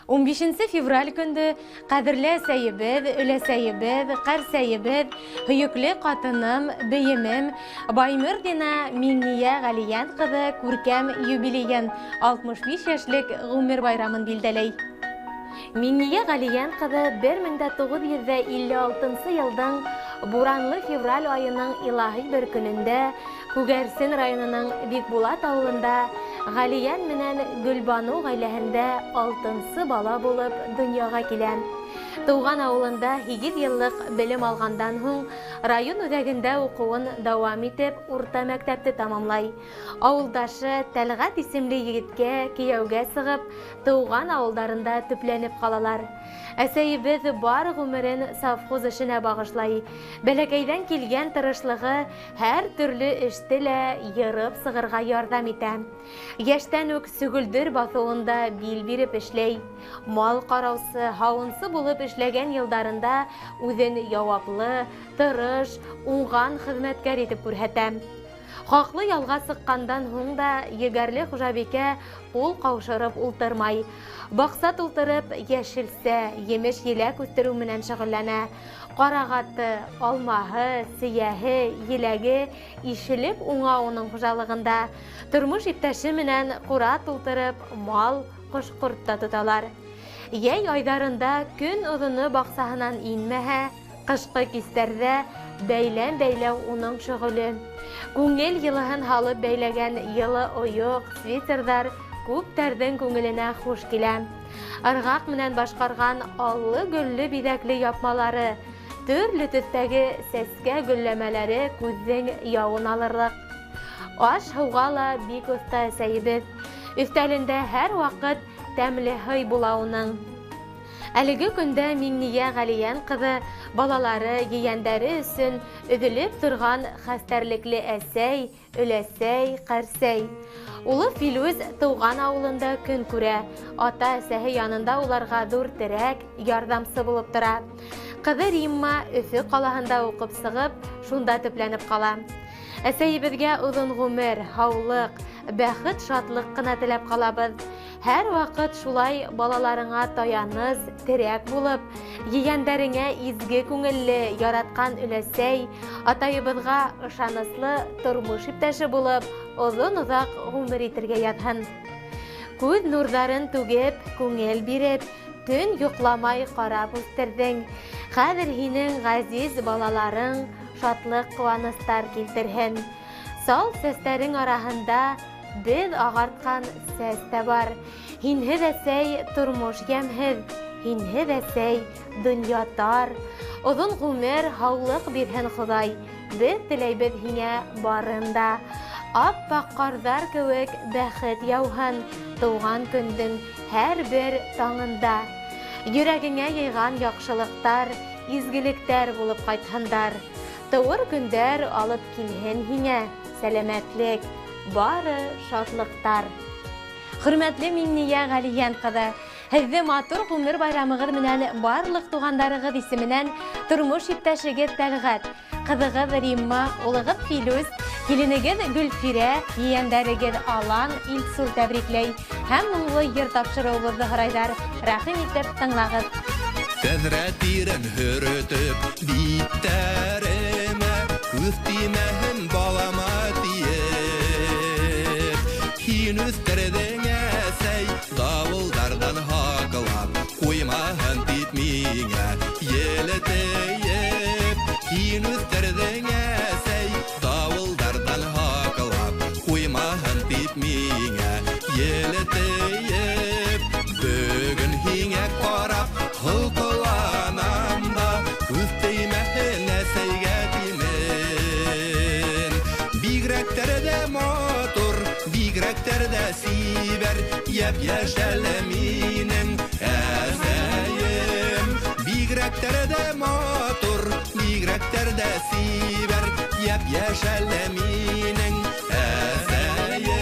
15 февраль көнді қадірлі сәйібіз, өлесәйібіз, қарсәйібіз, хүйіклі қатыным, бейімім, Баймыр Дина Миңния Ғалиян қызы көркем юбилейін 65 яшьлек ғумер байрамын билдәләй. Миңния Ғалиян қызы 1956 елдің буранлы февраль айының илаһи бір күнінде Күгәрсен районының Бикбулат ауылында Ғалиян менен Гүлбану гаиләһендә 6-сы бала булып дөньяга килгән. Туган авылында 8 еллык белем алгандан һуң район үҙәгендә укуын дәвам итеп, урта мәктәпте тамамлай. Авылдашы Тәлғәт исемле егеткә кияүгә сығып, туган авылдарында төпләнеп калалар. Әсәйебез бар ғүмерен совхоз эшенә багышлай. Бәләкәйдән килгән тырышлыгы һәр төрле эште лә йырып сығырга ярдәм итә. Яшьтән үк Сөгөлдөр басуында бил биреп эшләй. Мал караусы, һавынсы булып эшләгән елдарында үҙен яуаплы, тырыш, уңган хезмәткәр итеп күрһәтә. Хаклы ялга сыккандан һуң да егәрле хужабикә ул каушырып ултырмай. Бакса тултырып, яшелсә, емеш-еләк үстерү менән шөгыльләнә. Карагаты, алмаһы, сияһе, еләге ишелеп уңа уның хужалыгында. Тормыш иптәше менән кура тултырып, мал, кош-корт та тоталар. Йәй айдарында көн оҙоно баксаһынан инмәһә, кышкы кистәрҙә бәйләм-бәйләү уның шөгыле. Күңел йылыһын һалып бәйләгән йылы ойоҡ, свитерҙар күптәрҙең күңеленә хуш килә. Ырғаҡ менән башҡарған аллы-гөллө биҙәкле япмалары, төрлө төҫтәге сәскә гөлләмәләре күҙҙең яуын алырлыҡ. Аш-һыуға ла бик оҫта әсәйебеҙ. Өҫтәлендә һәр ваҡыт тәмле һый була уның. Әлеге көндә Миңния Ғалиян ҡыҙы балалары, ейәндәре өсөн өҙөлөп торған хәстәрлекле әсәй, өләсәй, ҡәрсәй. Улы Филүз тыуған ауылында көн күрә. Ата-әсәһе янында уларға ҙур терәк, ярҙамсы булып тора. Ҡыҙы Римма Өфө ҡалаһында уҡып сығып, шунда төпләнеп ҡала. Әсәйебеҙгә оҙон ғүмер, һаулыҡ, бәхет, шатлыҡ ҡына теләп ҡалабыҙ. Һәр ваҡыт шулай балаларыңа таяныс, терәк булып, ейәндәреңә изге күңелле яратҡан өләсәй, атайыбыҙға ышаныслы тормош иптәше булып, оҙон-оҙаҡ ғүмер итергә яҙһын. Күҙ нурҙарын түгеп, күңел биреп, төн йоҡламай ҡарап үҫтерҙең. Хәҙер һинең ғәзиз балаларың шатлыҡ, ҡыуаныстар килтерһен. Сал сәстәрең араһында беҙ ағартҡан сәс тә бар. Һинһеҙ әсәй тормош йәмһеҙ, һинһеҙ әсәй донъя тар. Оҙон ғүмер, һаулыҡ бирһен Хоҙай. Беҙ теләйбеҙ һиңә барында. Ап-аҡ ҡарҙар кеүек бәхет яуһын тыуған көндөң һәр бер таңында. Йөрәгеңә йыйған яҡшылыҡтар, изгелектәр булып ҡайтһындар. Тыуыр көндәр алып килһен һиңә сәләмәтлек, бары шатлыҡтар. Хөрмәтле Миңния Ғалиян ҡыҙы, һеҙҙе матур ғүмер байрамығыҙ менән барлыҡ туғандарығыҙ исеменән тормош иптәшегеҙ Тәлғәт, ҡыҙығыҙ Римма, улығыҙ Филүз, киленегеҙ Гөлфирә, ейәндәрегеҙ Алан, Илсур тәбрикләй һәм моңло йыр тапшырыуыбыҙҙы һорайҙар. Рәхим итеп тыңлағыҙ. Тәҙрә тирен һөрөтөп, биттәремә күҙ тимәһен балама тиеп. Һин үҫтерҙең әсәй, дауылдарҙан һаҡлап, ҡуймаһын тип миңә елетейеп. Һин үҫтерҙең әсәй, дауылдарҙан һаҡлап, ҡуймаһын тип миңә елетейеп. Бөгөн һиңә ҡарап һылҡыланам да, күҙ теймәһен әсәйгә тимен. Бигрәктәр ҙә матур, бигрәктәр ҙә сибәр, йәп-йәш әле минең әсәйем. Бигрәктәр ҙә матур, бигрәктәр ҙә сибәр, йәп-йәш әле минең әсәйем.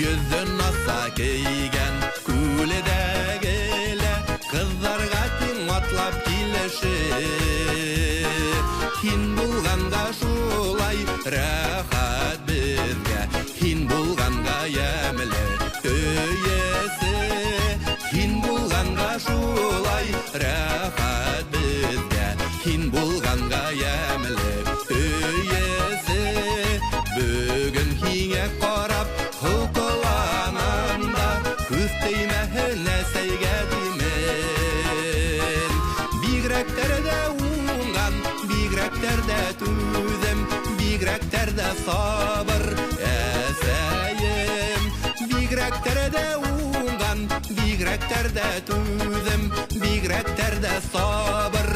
Йөҙөн аса кейгән күлдәгелә, ҡыҙҙарға тиң атлап килә. кеше. Һин булганга шулай рәхәт безгә, һин булганга ямьле өясе. Һин булганга шулай рәхәт безгә, һин булганга ямьле өясе. Бүген һиңә карап холкыланам да, күз теймәһен әсәйгә димен. Бигрәктәр дә уңган, бигрәктәр дә түзем, бигрәктәр дә сабыр әсәем. Бигрәктәр дә уңган, бигрәктәр дә түзем, бигрәктәр дә сабыр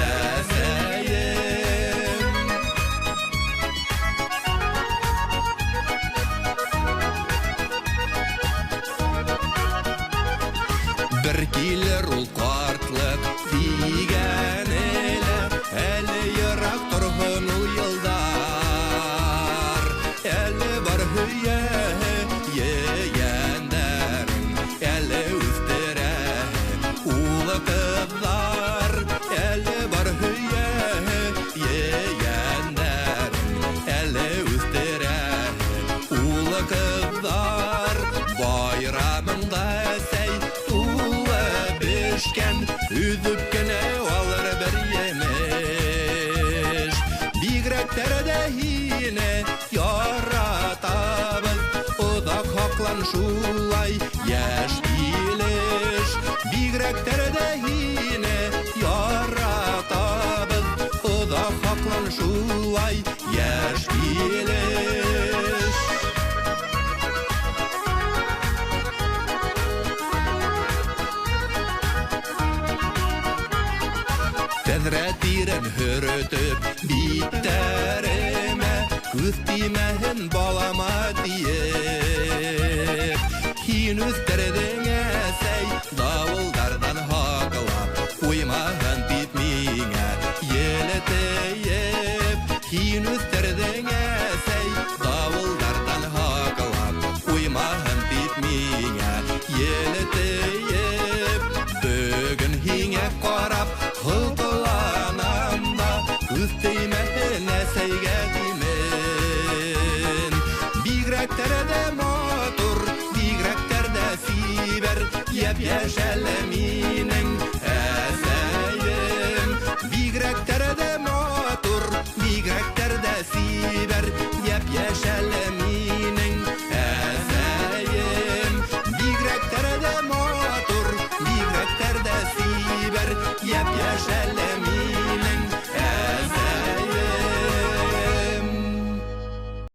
әсәем. Бер килер ул картлык дигән әле, әле ерак торган ул елдар. Әле бар ейәндәрен, әле үстерә улы кызлар. Әле бар ейәндәрен, әле үстерә улы кызлар. Байрамында сәй үзіп кенә алыр бір емеш. Бигрәктәр дә һине яратабыз, оҙаҡ һаҡлан шулай йәш килеш. Бигрәктәр дә һине яратабыз, оҙаҡ һаҡлан шулай йәш килеш. Тәҙрә тирен һөрөтөп биттәремә, күҙ тимәһен балама тиеп. Һин үҫтерҙең әсәй, дауылдарҙан һаҡлап, ҡуймаһын бит миңә елетейеп. Һин үҫтерҙең әсәй, дауылдарҙан һаҡлап, ҡуймаһын бит миңә елетейеп. Бөгөн һиңә ҡарап холҡыланам да, күҙ теймәһен әсәйгә димен. Бигрәктәр дә матур, бигрәктәр дә сибәр, йәп-йәш әле минең әсәйем. Бигрәктәр дә матур, бигрәктәр дә сибәр, йәп-йәш әле